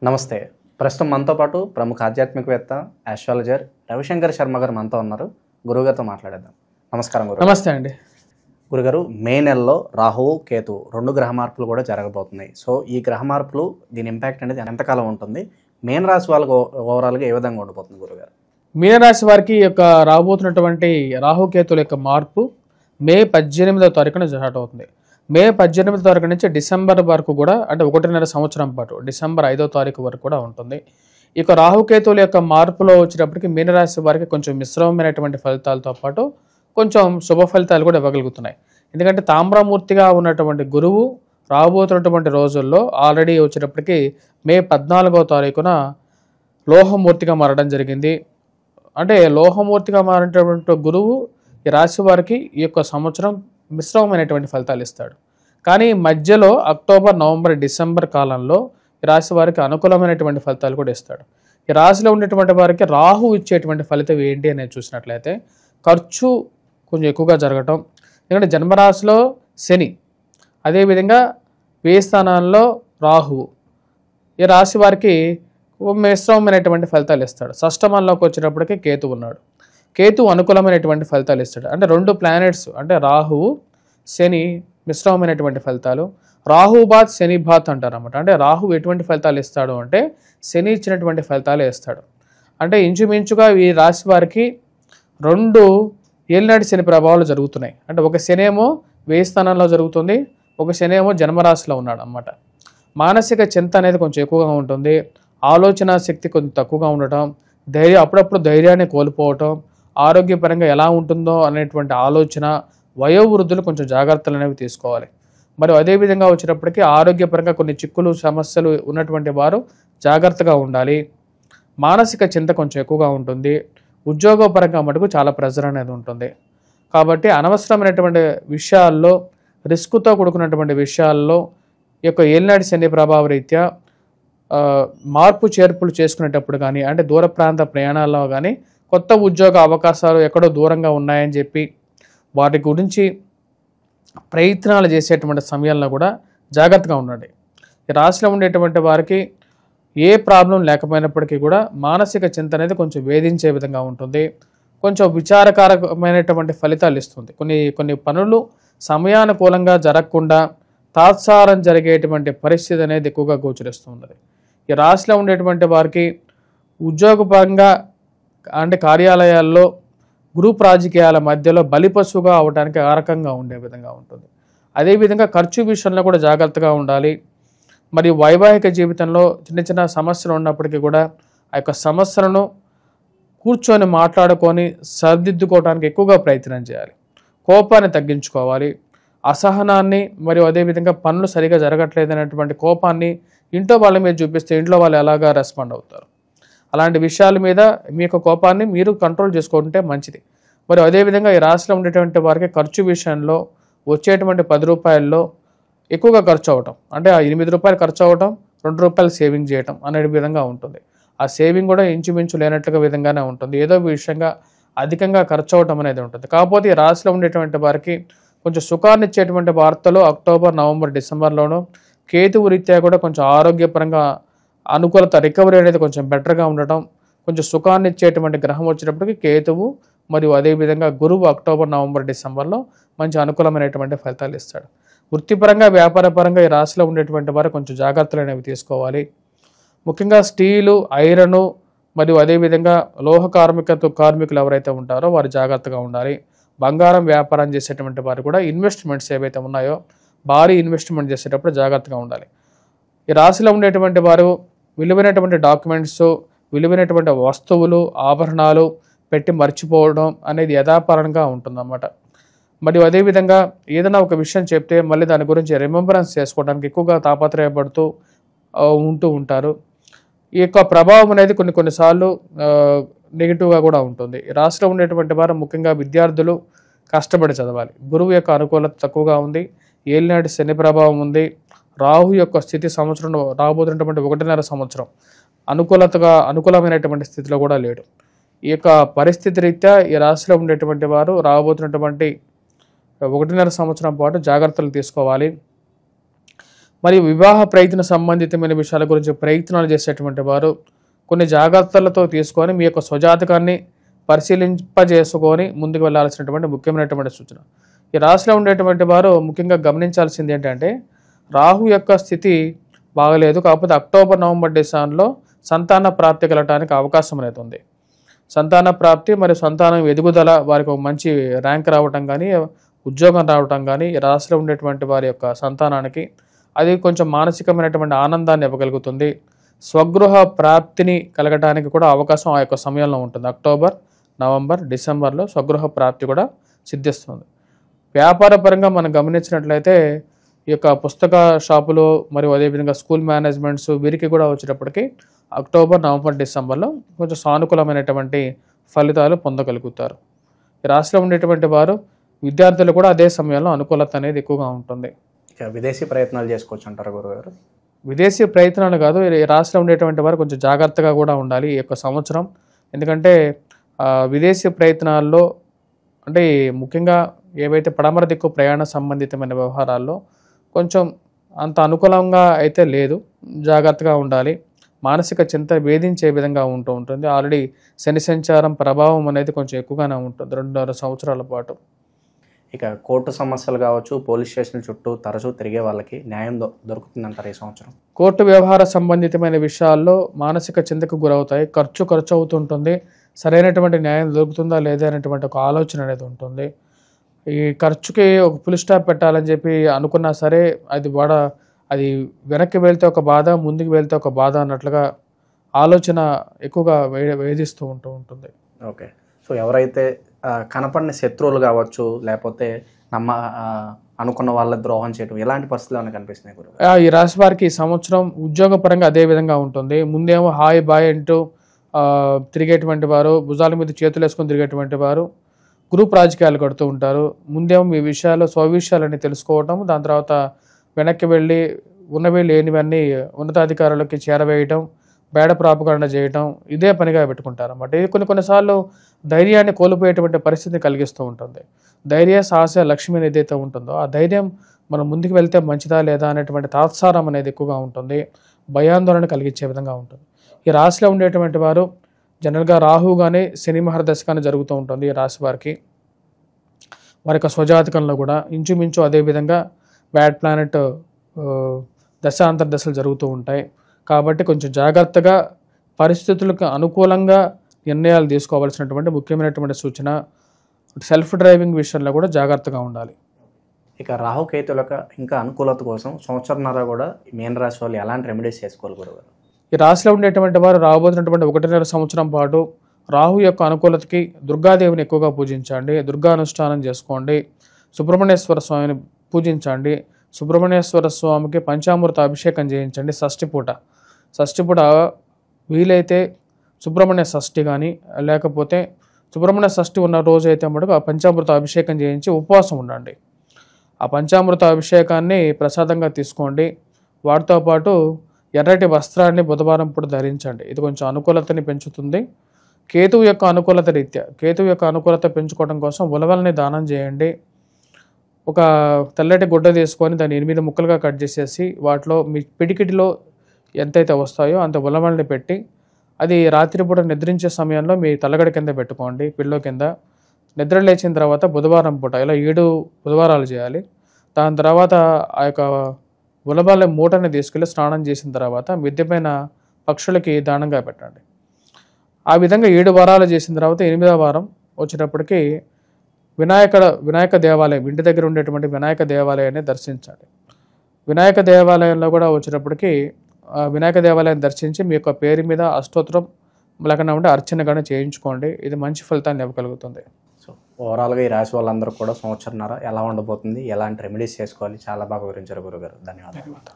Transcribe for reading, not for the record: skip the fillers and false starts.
నమస్తే. ప్రస్తుతం మనతో పాటు ప్రముఖ ఆధ్యాత్మికవేత్త, ఆస్ట్రాలజర్ రవిశంకర్ శర్మ గారు మనతో ఉన్నారు. గురుగారితో మాట్లాడేద్దాం. నమస్కారం గురుగారు. నమస్తే అండి. గురుగారు, మే నెలలో రాహువు, కేతు 2 గ్రహ మార్పులు కూడా జరగబోతున్నాయి. సో ఈ గ్రహ మార్పులు, దీని ఇంపాక్ట్ అనేది ఎంతకాలం ఉంటుంది? మీన రాశి వాళ్ళకు ఓవరాల్గా ఏ విధంగా ఉండిపోతుంది గురుగారు? మీనరాశి వారికి యొక్క రాబోతున్నటువంటి రాహుకేతుల యొక్క మార్పు మే 18వ తారీఖున స్టార్ట్ అవుతుంది. మే 18వ తారీఖు నుంచి డిసెంబర్ వరకు కూడా, అంటే 1.5 సంవత్సరం పాటు, డిసెంబర్ 5వ తారీఖు వరకు కూడా ఉంటుంది. ఇక రాహుకేతుల యొక్క మార్పులో వచ్చేటప్పటికి మీనరాశి వారికి కొంచెం మిశ్రమమైనటువంటి ఫలితాలతో పాటు కొంచెం శుభ ఫలితాలు కూడా ఇవ్వగలుగుతున్నాయి. ఎందుకంటే తామ్రమూర్తిగా ఉన్నటువంటి గురువు రాబోతున్నటువంటి రోజుల్లో ఆల్రెడీ వచ్చేటప్పటికి మే 14వ తారీఖున లోహమూర్తిగా మారడం జరిగింది. అంటే లోహమూర్తిగా మారినటువంటి గురువు ఈ రాశి వారికి ఈ యొక్క సంవత్సరం మిశ్రమమైనటువంటి ఫలితాలు ఇస్తాడు. కానీ మధ్యలో అక్టోబర్, నవంబర్, డిసెంబర్ కాలంలో ఈ రాశి వారికి అనుకూలమైనటువంటి ఫలితాలు కూడా ఇస్తాడు. ఈ రాశిలో ఉండేటువంటి వారికి రాహు ఇచ్చేటువంటి ఫలితం ఏంటి అనేది చూసినట్లయితే ఖర్చు కొంచెం ఎక్కువగా జరగటం. ఎందుకంటే జన్మరాశిలో శని, అదేవిధంగా వ్యయ స్థానాల్లో రాహువు ఈ రాశి వారికి మిశ్రమమైనటువంటి ఫలితాలు ఇస్తాడు. షష్టమంలోకి వచ్చేటప్పటికి కేతు ఉన్నాడు. కేతు అనుకూలమైనటువంటి ఫలితాలు ఇస్తాడు. అంటే 2 ప్లానెట్స్, అంటే రాహువు, శని మిశ్రమమైనటువంటి ఫలితాలు. రాహు బాత్, శని బాత్ అంటారు అన్నమాట. అంటే రాహు ఎటువంటి ఫలితాలు ఇస్తాడు అంటే శని ఇచ్చినటువంటి ఫలితాలు ఇస్తాడు. అంటే ఇంచుమించుగా ఈ రాశి వారికి 2 ఏలినాటి శని ప్రభావాలు జరుగుతున్నాయి. అంటే ఒక శని ఏమో వ్యయ స్థానంలో జరుగుతుంది, ఒక శని ఏమో జన్మరాశిలో ఉన్నాడు అన్నమాట. మానసిక చింత అనేది కొంచెం ఎక్కువగా ఉంటుంది. ఆలోచన శక్తి కొంచెం తక్కువగా ఉండటం, అప్పుడప్పుడు ధైర్యాన్ని కోల్పోవటం, ఆరోగ్యపరంగా ఎలా ఉంటుందో అనేటువంటి ఆలోచన, వయోవృద్ధులు కొంచెం జాగ్రత్తలు అనేవి తీసుకోవాలి. మరి అదేవిధంగా వచ్చేటప్పటికి ఆరోగ్యపరంగా కొన్ని చిక్కులు, సమస్యలు ఉన్నటువంటి వారు జాగ్రత్తగా ఉండాలి. మానసిక చింత కొంచెం ఎక్కువగా ఉంటుంది. ఉద్యోగపరంగా మటుకు చాలా ప్రెజర్ అనేది ఉంటుంది. కాబట్టి అనవసరమైనటువంటి విషయాల్లో, రిస్క్తో కూడుకున్నటువంటి విషయాల్లో ఈ యొక్క ఏలినాటి శని ప్రభావ రీత్యా మార్పు చేర్పులు చేసుకునేటప్పుడు కానీ, అంటే దూర ప్రాంత ప్రయాణాల్లో కానీ, కొత్త ఉద్యోగ అవకాశాలు ఎక్కడో దూరంగా ఉన్నాయని చెప్పి వాటి గురించి ప్రయత్నాలు చేసేటువంటి సమయంలో కూడా జాగ్రత్తగా ఉండండి. ఈ రాశిలో ఉండేటువంటి వారికి ఏ ప్రాబ్లం లేకపోయినప్పటికీ కూడా మానసిక చింత అనేది కొంచెం వేధించే విధంగా ఉంటుంది. కొంచెం విచారకరమైనటువంటి ఫలితాలు ఇస్తుంది. కొన్ని పనులు సమయానుకూలంగా జరగకుండా తాత్సారం జరిగేటువంటి పరిస్థితి అనేది ఎక్కువగా గోచరిస్తూ ఉన్నది. ఈ రాశిలో ఉండేటువంటి వారికి ఉద్యోగపరంగా, అంటే కార్యాలయాల్లో, గ్రూప్ రాజకీయాల మధ్యలో బలిపశువుగా అవడానికి ఆరకంగా ఉండే విధంగా ఉంటుంది. అదేవిధంగా ఖర్చు విషయంలో కూడా జాగ్రత్తగా ఉండాలి. మరియు వైవాహిక జీవితంలో చిన్న చిన్న సమస్యలు ఉన్నప్పటికీ కూడా ఆ యొక్క సమస్యలను కూర్చొని మాట్లాడుకొని సరిదిద్దుకోవడానికి ఎక్కువగా ప్రయత్నం చేయాలి. కోపాన్ని తగ్గించుకోవాలి. అసహనాన్ని, మరియు అదేవిధంగా పనులు సరిగా జరగట్లేదనేటువంటి కోపాన్ని ఇంట్లో వాళ్ళ మీద చూపిస్తే ఇంట్లో వాళ్ళు ఎలాగా రెస్పాండ్ అవుతారు. అలాంటి విషయాల మీద మీ యొక్క కోపాన్ని మీరు కంట్రోల్ చేసుకుంటే మంచిది. మరి అదేవిధంగా ఈ రాశిలో ఉండేటువంటి వారికి ఖర్చు విషయంలో వచ్చేటువంటి 10 రూపాయల్లో ఎక్కువగా ఖర్చు అవ్వటం, అంటే ఆ 8 రూపాయలు ఖర్చు అవ్వటం, 2 రూపాయలు సేవింగ్ చేయటం అనే విధంగా ఉంటుంది. ఆ సేవింగ్ కూడా ఇంచుమించు లేనట్లుగా విధంగానే ఉంటుంది. ఏదో విషయంగా అధికంగా ఖర్చు అవ్వటం అనేది ఉంటుంది. కాకపోతే ఈ రాశిలో ఉండేటువంటి వారికి కొంచెం సుఖాన్ని ఇచ్చేటువంటి వార్తలు అక్టోబర్, నవంబర్, డిసెంబర్లోనూ కేతువు రీత్యా కూడా కొంచెం ఆరోగ్యపరంగా అనుకూలత, రికవరీ అనేది కొంచెం బెటర్గా ఉండటం, కొంచెం సుఖాన్ని ఇచ్చేటువంటి గ్రహం వచ్చేటప్పటికి కేతువు, మరియు అదేవిధంగా గురువు అక్టోబర్, నవంబర్, డిసెంబర్లో మంచి అనుకూలమైనటువంటి ఫలితాలు ఇస్తాడు. వృత్తిపరంగా, వ్యాపారపరంగా ఈ రాశిలో ఉండేటువంటి వారు కొంచెం జాగ్రత్తలు అనేవి తీసుకోవాలి. ముఖ్యంగా స్టీలు, ఐరను, మరియు అదేవిధంగా లోహ కార్మికులు ఎవరైతే ఉంటారో వారు జాగ్రత్తగా ఉండాలి. బంగారం వ్యాపారం చేసేటువంటి వారు కూడా ఇన్వెస్ట్మెంట్స్ ఏవైతే ఉన్నాయో భారీ ఇన్వెస్ట్మెంట్ చేసేటప్పుడు జాగ్రత్తగా ఉండాలి. ఈ రాశిలో ఉండేటువంటి వారు విలువైనటువంటి డాక్యుమెంట్స్, విలువైనటువంటి వస్తువులు, ఆభరణాలు పెట్టి మర్చిపోవడం అనేది యథాపరంగా ఉంటుందన్నమాట. మరియు అదేవిధంగా ఏదైనా ఒక విషయం చెప్తే మళ్ళీ దాని గురించి రిమెంబరెన్స్ చేసుకోవడానికి ఎక్కువగా తాపత్రయపడుతూ ఉంటూ ఉంటారు. ఈ యొక్క ప్రభావం అనేది కొన్నిసార్లు నెగిటివ్గా కూడా ఉంటుంది. ఈ రాశిలో ఉండేటువంటి వారు ముఖ్యంగా విద్యార్థులు కష్టపడి చదవాలి. గురువు యొక్క అనుకూలత తక్కువగా ఉంది. ఏలినాటి శని ప్రభావం ఉంది. రాహు యొక్క స్థితి సంవత్సరం రాబోతున్నటువంటి 1.5 సంవత్సరం అనుకూలమైనటువంటి స్థితిలో కూడా లేడు. ఈ యొక్క పరిస్థితి రీత్యా ఈ రాశిలో ఉండేటువంటి వారు రాబోతున్నటువంటి 1.5 సంవత్సరం పాటు జాగ్రత్తలు తీసుకోవాలి. మరియు వివాహ ప్రయత్న సంబంధితమైన విషయాల గురించి ప్రయత్నాలు చేసేటువంటి వారు కొన్ని జాగ్రత్తలతో తీసుకొని మీ యొక్క స్వజాతకాన్ని పరిశీలింపజేసుకొని ముందుకు వెళ్ళాల్సినటువంటి ముఖ్యమైనటువంటి సూచన. ఈ రాశిలో ఉండేటువంటి వారు ముఖ్యంగా గమనించాల్సింది ఏంటంటే రాహు యొక్క స్థితి బాగలేదు. కాకపోతే అక్టోబర్, నవంబర్, డిసెంబర్లో సంతాన ప్రాప్తి కలగడానికి అవకాశం అనేది ఉంది. సంతాన ప్రాప్తి మరియు సంతానం ఎదుగుదల, వారికి ఒక మంచి ర్యాంక్ రావటం కానీ, ఉద్యోగం రావటం కానీ ఈ రాశిలో ఉండేటువంటి వారి యొక్క సంతానానికి అది కొంచెం మానసికమైనటువంటి ఆనందాన్ని ఇవ్వగలుగుతుంది. స్వగృహ ప్రాప్తిని కలగడానికి కూడా అవకాశం ఆ యొక్క సమయంలో ఉంటుంది. అక్టోబర్, నవంబర్, డిసెంబర్లో స్వగృహ ప్రాప్తి కూడా సిద్ధిస్తుంది. వ్యాపార పరంగా మనం గమనించినట్లయితే ఈ యొక్క పుస్తక షాపులు మరియు అదేవిధంగా స్కూల్ మేనేజ్మెంట్స్ వీరికి కూడా వచ్చేటప్పటికి అక్టోబర్, నవంబర్, డిసెంబర్లో కొంచెం సానుకూలమైనటువంటి ఫలితాలు పొందగలుగుతారు. ఈ రాశిలో ఉండేటువంటి వారు విద్యార్థులు కూడా అదే సమయంలో అనుకూలత అనేది ఎక్కువగా ఉంటుంది. ఇక విదేశీ ప్రయత్నాలు చేసుకోవచ్చు అంటారు గురుగారు? విదేశీ ప్రయత్నాలు కాదు, ఈ రాశిలో ఉండేటువంటి వారు కొంచెం జాగ్రత్తగా కూడా ఉండాలి ఈ యొక్క సంవత్సరం. ఎందుకంటే విదేశీ ప్రయత్నాల్లో అంటే ముఖ్యంగా ఏవైతే పడమర దిక్కు ప్రయాణ సంబంధితమైన వ్యవహారాల్లో కొంచెం అంత అనుకూలంగా అయితే లేదు, జాగ్రత్తగా ఉండాలి. మానసిక చింత వేధించే విధంగా ఉంటుంది. ఆల్రెడీ శని సంచారం ప్రభావం అనేది కొంచెం ఎక్కువగానే ఉంటుంది 2.5 సంవత్సరాల పాటు. ఇక కోర్టు సమస్యలు కావచ్చు, పోలీస్ స్టేషన్ చుట్టూ తరచూ తిరిగే వాళ్ళకి న్యాయం దొరుకుతుందంటారు ఈ సంవత్సరం? కోర్టు వ్యవహార సంబంధితమైన విషయాల్లో మానసిక చింతకు గురవుతాయి. ఖర్చు అవుతుంటుంది. సరైనటువంటి న్యాయం దొరుకుతుందా లేదా అనేటువంటి ఒక ఆలోచన అనేది ఉంటుంది. ఈ ఖర్చుకి ఒక ఫుల్ స్టాప్ పెట్టాలని చెప్పి అనుకున్నా సరే అది వెనక్కి వెళ్తే ఒక బాధ, ముందుకు వెళ్తే ఒక బాధ అన్నట్లుగా ఆలోచన ఎక్కువగా వేధిస్తూ ఉంటుంది. ఓకే. సో ఎవరైతే కనపడిన శత్రువులు కావచ్చు, లేకపోతే అనుకున్న వాళ్ళ ద్రోహం చేయడం, ఎలాంటి పరిస్థితులు ఏమైనా కనిపిస్తున్నాయి గురువు? ఈ రాశి వారికి ఈ సంవత్సరం ఉద్యోగపరంగా అదే విధంగా ఉంటుంది. ముందేమో హాయ్ బాయ్ అంటూ తిరిగేటువంటి వారు, భుజాల మీద చేతులు వేసుకొని తిరిగేటువంటి వారు గ్రూప్ రాజకీయాలు కడుతూ ఉంటారు. ముందేమో మీ విషయాలు స్వవిషయాలని తెలుసుకోవటం, దాని తర్వాత వెనక్కి వెళ్ళి ఉన్నవి లేనివన్నీ ఉన్నతాధికారులకి చేరవేయటం, బేడ ప్రాపకాండ చేయటం ఇదే పనిగా పెట్టుకుంటారు అన్నమాట. ఇది కొన్నిసార్లు ధైర్యాన్ని కోల్పోయేటువంటి పరిస్థితిని కలిగిస్తూ ఉంటుంది. ధైర్య సాహస లక్ష్మి ఏదైతే ఉంటుందో ఆ ధైర్యం మనం ముందుకు వెళ్తే మంచిదా లేదా అనేటువంటి తాత్సారం అనేది ఎక్కువగా ఉంటుంది. భయాందోళన కలిగించే విధంగా ఉంటుంది. ఈ రాశిలో ఉండేటువంటి వారు జనరల్గా రాహు కానీ శని మహర్దశ కానీ జరుగుతూ ఉంటుంది. ఈ రాశి వారికి వారి యొక్క స్వజాతకంలో కూడా ఇంచుమించు అదేవిధంగా బ్యాడ్ ప్లానెట్ దశాంతర దశలు జరుగుతూ ఉంటాయి. కాబట్టి కొంచెం జాగ్రత్తగా పరిస్థితులకు అనుకూలంగా నిర్ణయాలు తీసుకోవాల్సినటువంటి ముఖ్యమైనటువంటి సూచన. సెల్ఫ్ డ్రైవింగ్ విషయంలో కూడా జాగ్రత్తగా ఉండాలి. ఇక రాహుకేతులకు ఇంకా అనుకూలత కోసం సంవత్సరంన్నర కూడా మీన రాశి వాళ్ళు ఎలాంటి రెమెడీస్ చేసుకోవాలి గురుగారు? ఈ రాశిలో ఉండేటువంటి వారు రాబోతున్నటువంటి 1.5 సంవత్సరం పాటు రాహు యొక్క అనుకూలతకి దుర్గాదేవిని ఎక్కువగా పూజించండి, దుర్గా అనుష్ఠానం చేసుకోండి, సుబ్రహ్మణ్యేశ్వర స్వామిని పూజించండి. సుబ్రహ్మణ్యేశ్వర స్వామికి పంచామృత అభిషేకం చేయించండి. షష్ఠి పూట వీలైతే సుబ్రహ్మణ్య షష్ఠి కానీ లేకపోతే సుబ్రహ్మణ్య షష్ఠి ఉన్న రోజు అయితే మటుకు ఆ పంచామృత అభిషేకం చేయించి ఉపవాసం ఉండండి. ఆ పంచామృత అభిషేకాన్ని ప్రసాదంగా తీసుకోండి. వాటితో పాటు ఎర్రటి వస్త్రాన్ని బుధవారం పూట ధరించండి. ఇది కొంచెం అనుకూలతని పెంచుతుంది. కేతువు యొక్క అనుకూలత పెంచుకోవడం కోసం ఉలవల్ని దానం చేయండి. ఒక తెల్లటి గుడ్డ తీసుకొని దాన్ని 8 ముక్కలుగా కట్ చేసేసి వాటిలో మీ పిడికిటిలో ఎంతైతే వస్తాయో అంత ఉలవల్ని పెట్టి అది రాత్రిపూట నిద్రించే సమయంలో మీ తలగడ కింద పెట్టుకోండి, పిల్లో కింద. నిద్ర లేచిన తర్వాత బుధవారం పూట ఇలా 7 బుధవారాలు చేయాలి. దాని తర్వాత ఆ యొక్క ఉలవల మూటని తీసుకెళ్ళి స్నానం చేసిన తర్వాత మిద్దె పైన పక్షులకి దానంగా పెట్టండి. ఆ విధంగా 7 వారాలు చేసిన తర్వాత 8వ వారం వచ్చేటప్పటికి వినాయక దేవాలయం, ఇంటి దగ్గర ఉండేటువంటి వినాయక దేవాలయాన్ని దర్శించండి. వినాయక దేవాలయంలో కూడా వచ్చేటప్పటికి వినాయక దేవాలయం దర్శించి మీ యొక్క పేరు మీద అష్టోత్తరం లేకుండా అర్చన కానీ చేయించుకోండి. ఇది మంచి ఫలితాన్ని ఇవ్వగలుగుతుంది. సో ఓవరాల్గా ఈ రాశి వాళ్ళందరూ కూడా సంవత్సరంన్నర ఎలా ఉండబోతుంది, ఎలాంటి రెమెడీస్ చేసుకోవాలి చాలా బాగా వివరించారు గురుగారు. ధన్యవాదాలు.